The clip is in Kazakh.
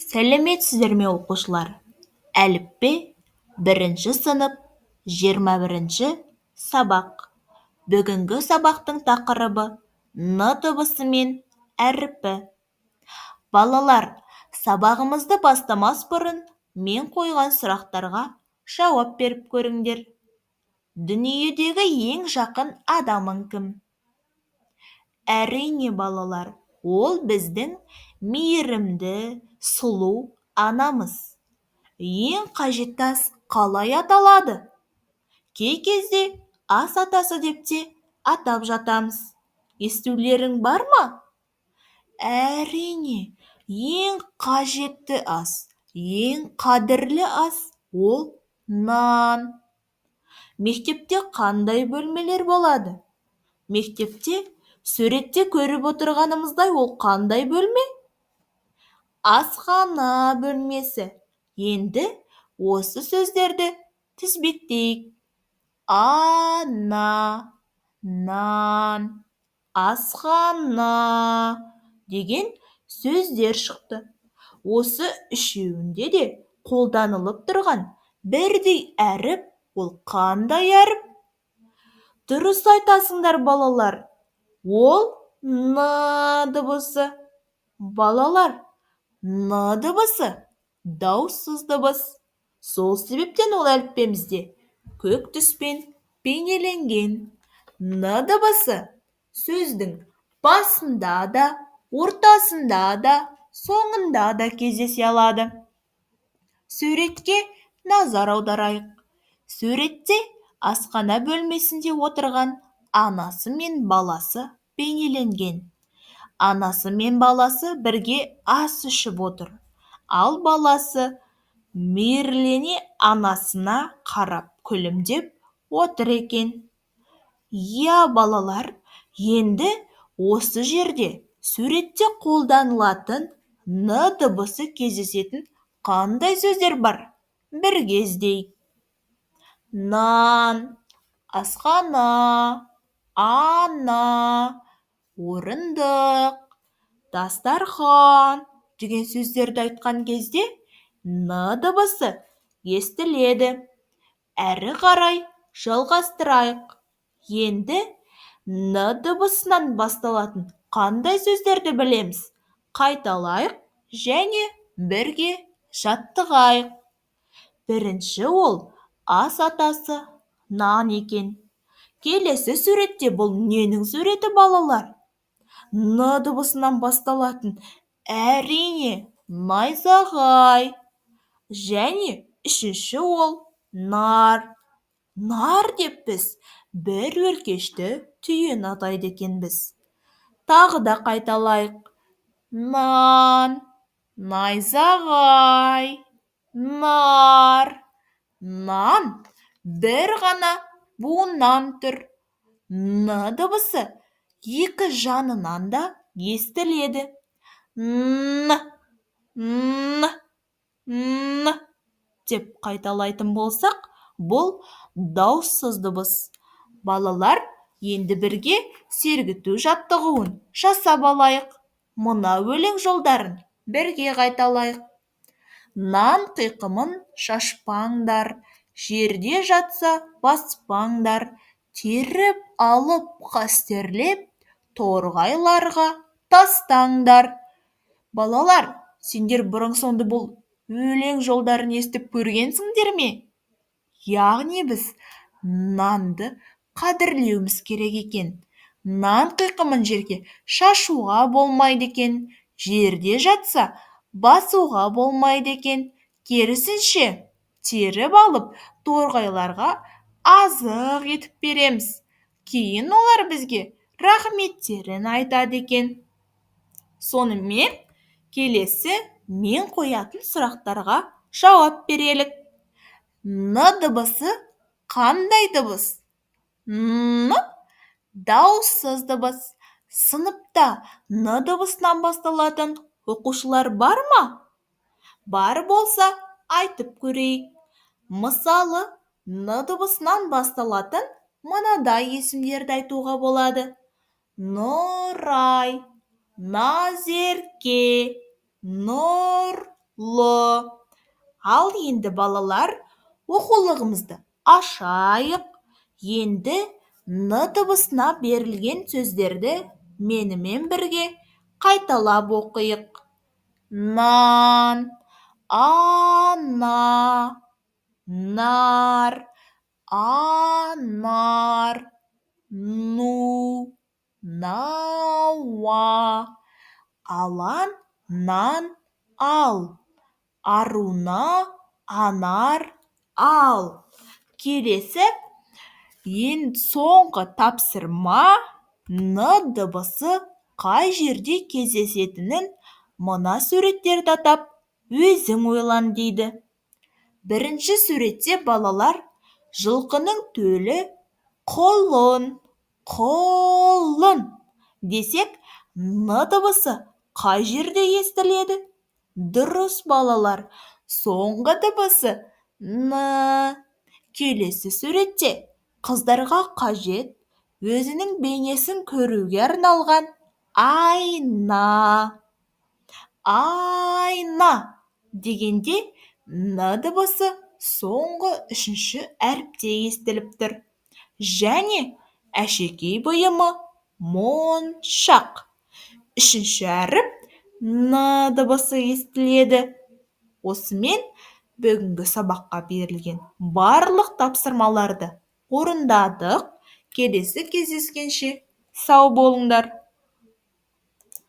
Сәлеметсіздер ме оқушылар? Әліппе 1-ші сынып 21-ші сабақ. Бүгінгі сабақтың тақырыбы Н дыбысы мен әріпі. Балалар, сабағымызды бастамас бұрын мен қойған сұрақтарға жауап беріп көріңдер. Дүниедегі ең жақын адамың кім? Әрине балалар, ол біздің мейірімді, сұлу анамыз. Ең қажетті ас қалай аталады? Кей кезде ас атасы деп те атап жатамыз. Естулерің бар ма? Әрине, ең қажетті ас, ең қадірлі ас ол нан. Мектепте қандай бөлмелер болады? Мектепте суретте көріп отырғанымыздай ол қандай бөлме? Асхана бөлмесі. Енді осы сөздерді тізбектейік. Ана, нан, асхана деген сөздер шықты. Осы үшеуінде де қолданылып тұрған бірдей әріп ол қандай әріп? Дұрыс айтасыңдар балалар. Ол Н дыбысы. Балалар, Н дыбысы дауыссыз дыбыс. Сол себептен ол әліппемізде көк түспен бейнеленген. Н дыбысы сөздің басында да, ортасында да, соңында да кездесе алады. Суретке назар аударайық. Суретте асхана бөлмесінде отырған анасы мен баласы бейнеленген. Анасы мен баласы бірге ас ішіп отыр. Ал баласы мейірлене анасына қарап күлімдеп отыр екен. Иә, балалар, енді осы жерде суретте қолданылатын Н дыбысы кездесетін қандай сөздер бар? Бірге іздейік. Нан, асхана, ана, орындық, дастархан деген сөздерді айтқан кезде Н дыбысы естіледі. Әрі қарай жалғастырайық. Енді Н дыбысынан басталатын қандай сөздерді білеміз? Қайталайық және бірге жаттығайық. Бірінші ол ас атасы нан екен. Келесі суретте бұл ненің суреті балалар? Н дыбысынан басталатын әрине найзағай. Және үшінші ол нар. Нар деп біз бір өркешті түйені атайды екенбіз. Тағы да қайталайық. Нан, найзағай, нар. Нан бір ғана буыннан тұр. Н дыбысы екі жанынан да естіледі. Н деп қайталайтын болсақ, бұл дауыссыз дыбыс. Балалар, енді бірге сергіту жаттығуын жасап алайық. Мына өлең жолдарын бірге қайталайық. Нан қиқымын шашпаңдар, жерде жатса баспаңдар, теріп алып қастерлеп, торғайларға тастаңдар. Балалар, сендер бұрын-соңды бұл өлең жолдарын естіп көргенсіңдер ме? Яғни біз нанды қадірлеуіміз керек екен. Нан қиқымын жерге шашуға болмайды екен. Жерде жатса басуға болмайды екен. Керісінше, теріп алып торғайларға азық етіп береміз. Кейін олар бізге рахметтерін айтады екен. Сонымен, келесі мен қоятын сұрақтарға жауап берелік. Н дыбысы қандай дыбыс? Н дауыссыз дыбыс. Сыныпта Н дыбысынан басталатын оқушылар бар ма? Бар болса, айтып көрейік. Мысалы, Н дыбысынан басталатын мынадай есімдерді айтуға болады. Нұрай, Назерке, Нұр, Л. Ал енді балалар, оқулығымызды ашайық. Енді н дыбысына берілген сөздерді менімен бірге қайталап оқиық. Нан, ана, нар, анар, ну, науа, алан, нан, ал, аруна, анар, ал. Келесі соңғы тапсырма н дыбысы қай жерде кездесетінін мына суреттерді атап өзің ойлан дейді. Бірінші суретте балалар жылқының төлі құлын десек, н дыбысы қай жерде естіледі? Дұрыс балалар, соңғы дыбысы н. Келесі суретте қыздарға қажет өзінің бейнесін көруге арналған айна. Айна дегенде н дыбысы соңғы үшінші әріпте естіліп тұр. Және әшекей бұйымы моншақ. Үшінші әріп н дыбысы естіледі. Осымен бүгінгі сабаққа берілген барлық тапсырмаларды орындадық. Келесі кездескенше сау болыңдар.